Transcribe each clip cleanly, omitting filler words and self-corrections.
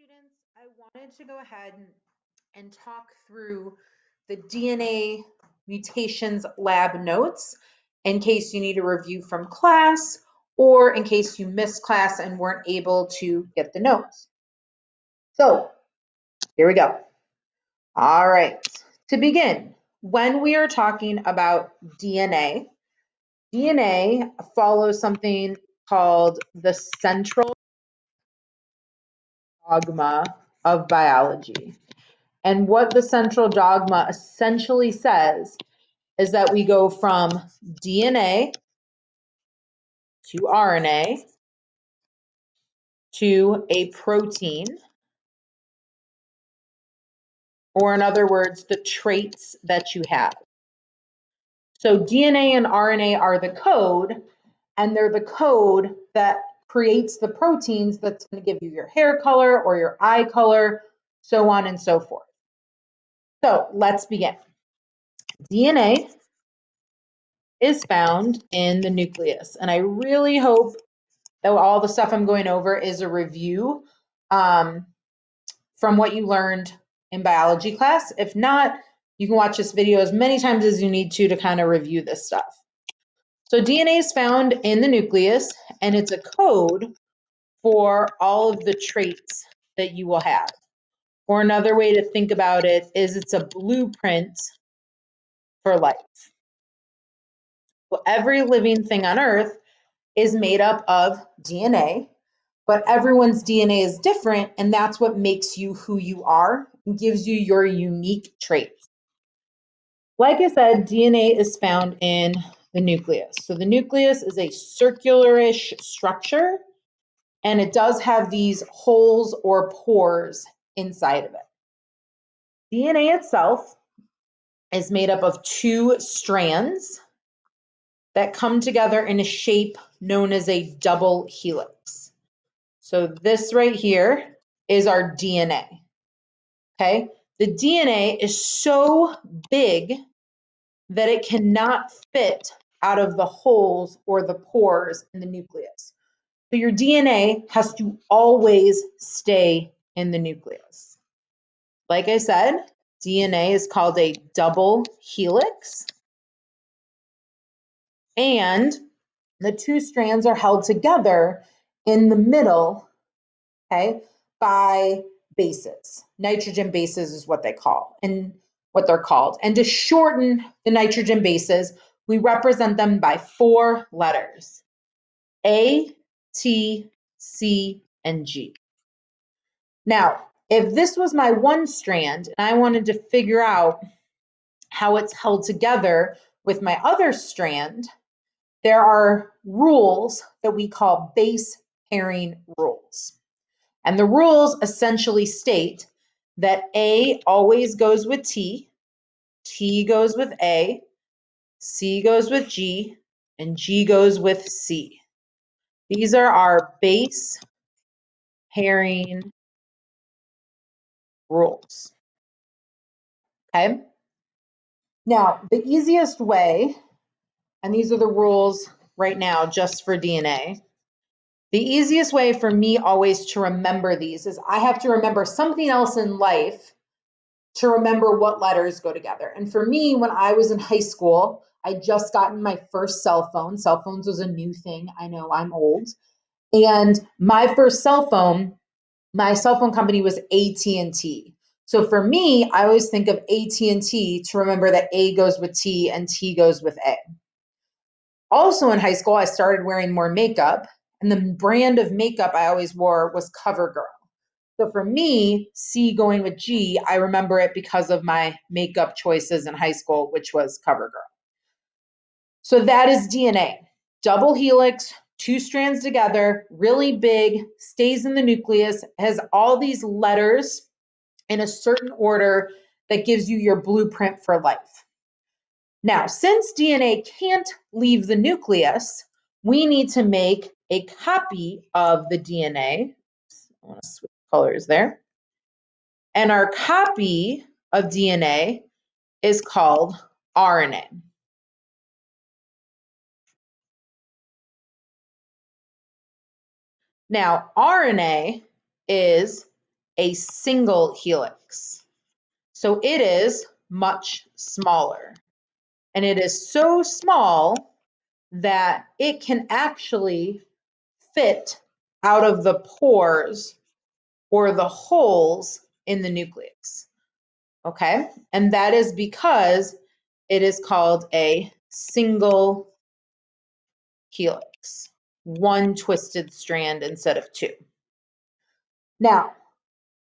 Students, I wanted to go ahead and talk through the DNA mutations lab notes in case you need a review from class or in case you missed class and weren't able to get the notes. So here we go. All right, to begin, when we are talking about DNA, DNA follows something called the central dogma of biology. And what the central dogma essentially says is that we go from DNA to RNA to a protein, or in other words, the traits that you have. So DNA and RNA are the code, and they're the code that creates the proteins that's going to give you your hair color or your eye color, so on and so forth. So let's begin. DNA is found in the nucleus, and I really hope that all the stuff I'm going over is a review from what you learned in biology class. If not, you can watch this video as many times as you need to kind of review this stuff. So DNA is found in the nucleus, and it's a code for all of the traits that you will have. Or another way to think about it is it's a blueprint for life. Well, every living thing on Earth is made up of DNA, but everyone's DNA is different, and that's what makes you who you are and gives you your unique traits. Like I said, DNA is found in the nucleus. So the nucleus is a circular-ish structure, and it does have these holes or pores inside of it. DNA itself is made up of two strands that come together in a shape known as a double helix. So this right here is our DNA, okay? The DNA is so big that it cannot fit out of the holes or the pores in the nucleus. So your DNA has to always stay in the nucleus. Like I said, DNA is called a double helix, and the two strands are held together in the middle, okay, by bases. Nitrogen bases is what they're called. And to shorten the nitrogen bases, we represent them by four letters: A, T, C, and G. Now, if this was my one strand and I wanted to figure out how it's held together with my other strand, there are rules that we call base pairing rules. And the rules essentially state that A always goes with T, T goes with A, C goes with G, and G goes with C. These are our base pairing rules. Okay? Now, the easiest way, and these are the rules right now just for DNA, the easiest way for me always to remember these is I have to remember something else in life to remember what letters go together. And for me, when I was in high school, I just gotten my first cell phone. Cell phones was a new thing. I know I'm old. And my first cell phone, my cell phone company was AT&T. So for me, I always think of AT&T to remember that A goes with T and T goes with A. Also in high school, I started wearing more makeup, and the brand of makeup I always wore was CoverGirl. So for me, C going with G, I remember it because of my makeup choices in high school, which was CoverGirl. So that is DNA. Double helix, two strands together, really big, stays in the nucleus, has all these letters in a certain order that gives you your blueprint for life. Now, since DNA can't leave the nucleus, we need to make a copy of the DNA. I want to switch colors there. And our copy of DNA is called RNA. Now, RNA is a single helix. So it is much smaller. And it is so small that it can actually fit out of the pores or the holes in the nucleus. Okay? And that is because it is called a single helix, one twisted strand instead of two. Now,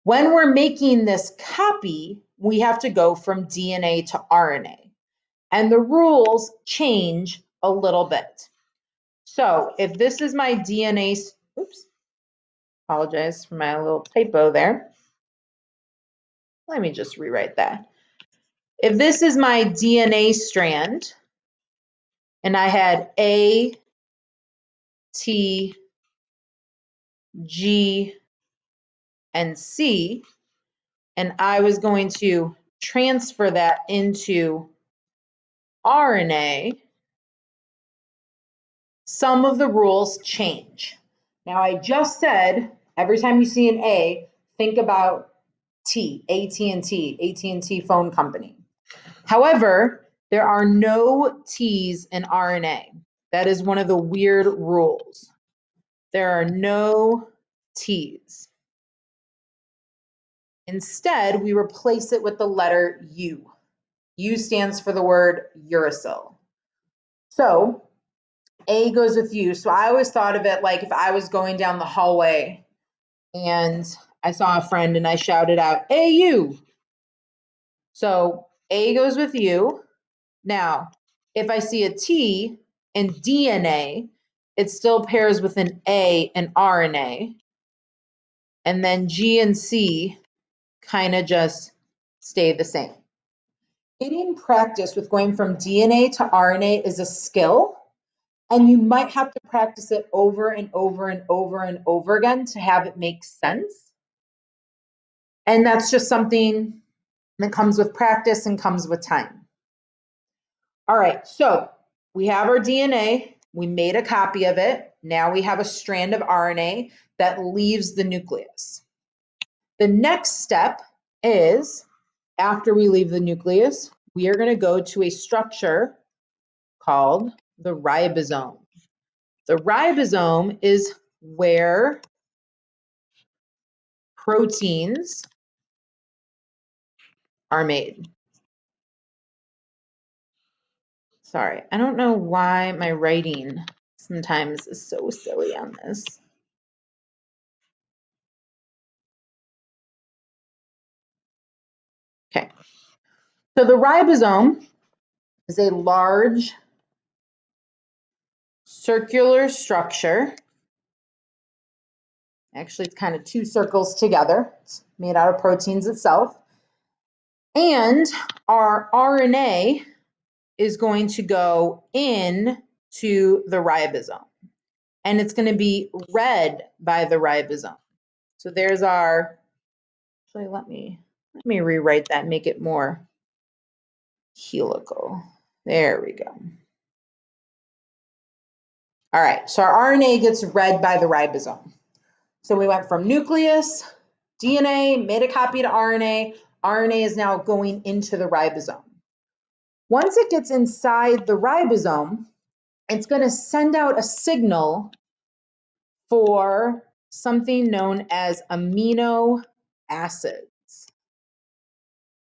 when we're making this copy, we have to go from DNA to RNA, and the rules change a little bit. So if this is my DNA, oops, apologize for my little typo there. Let me just rewrite that. If this is my DNA strand, and I had A, T, G, and C, and I was going to transfer that into RNA, some of the rules change. Now, I just said every time you see an A, think about T, AT&T phone company. However, there are no T's in RNA. That is one of the weird rules. There are no T's. Instead, we replace it with the letter U. U stands for the word uracil. So A goes with U. So I always thought of it like if I was going down the hallway and I saw a friend and I shouted out, AU. So A goes with U. Now, if I see a T in DNA, it still pairs with an A in RNA. And then G and C kind of just stay the same. Getting practice with going from DNA to RNA is a skill, and you might have to practice it over and over and over and over again to have it make sense. And that's just something that comes with practice and comes with time. All right, so we have our DNA, we made a copy of it. Now we have a strand of RNA that leaves the nucleus. The next step is, after we leave the nucleus, we are going to go to a structure called the ribosome. The ribosome is where proteins are made. Sorry, I don't know why my writing sometimes is so silly on this. Okay, so the ribosome is a large circular structure. Actually, it's kind of two circles together. It's made out of proteins itself. And our RNA is going to go in to the ribosome. And it's going to be read by the ribosome. So there's our, actually let me rewrite that and make it more helical. There we go. All right, so our RNA gets read by the ribosome. So we went from nucleus, DNA, made a copy to RNA. RNA is now going into the ribosome. Once it gets inside the ribosome, it's going to send out a signal for something known as amino acids.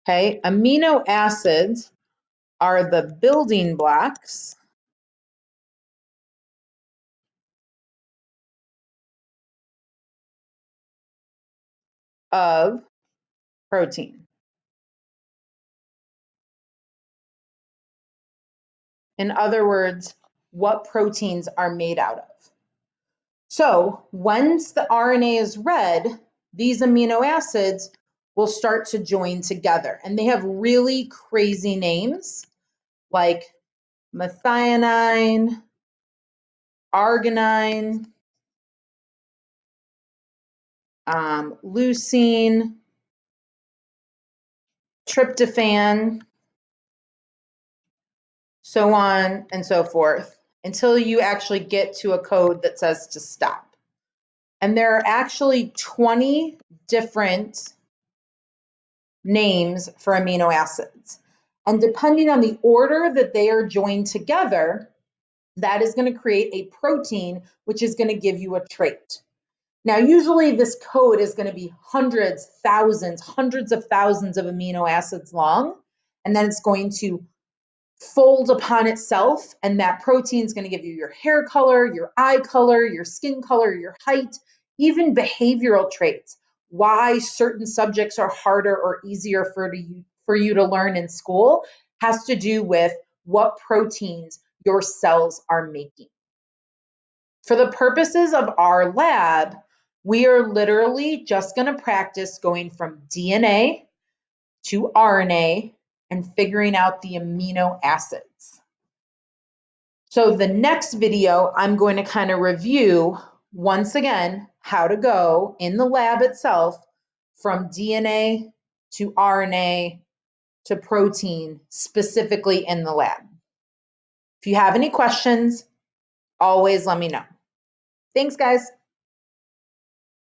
Okay, amino acids are the building blocks of protein. In other words, what proteins are made out of. So once the RNA is read, these amino acids will start to join together. And they have really crazy names like methionine, arginine, leucine, tryptophan, so on and so forth, until you actually get to a code that says to stop. And there are actually 20 different names for amino acids. And depending on the order that they are joined together, that is going to create a protein, which is going to give you a trait. Now, usually this code is going to be hundreds, thousands, hundreds of thousands of amino acids long, and then it's going to fold upon itself, and that protein is going to give you your hair color, your eye color, your skin color, your height, even behavioral traits. Why certain subjects are harder or easier for you to learn in school has to do with what proteins your cells are making. For the purposes of our lab, we are literally just going to practice going from DNA to RNA and figuring out the amino acids. So the next video, I'm going to kind of review once again how to go in the lab itself from DNA to RNA to protein specifically in the lab. If you have any questions, always let me know. Thanks, guys.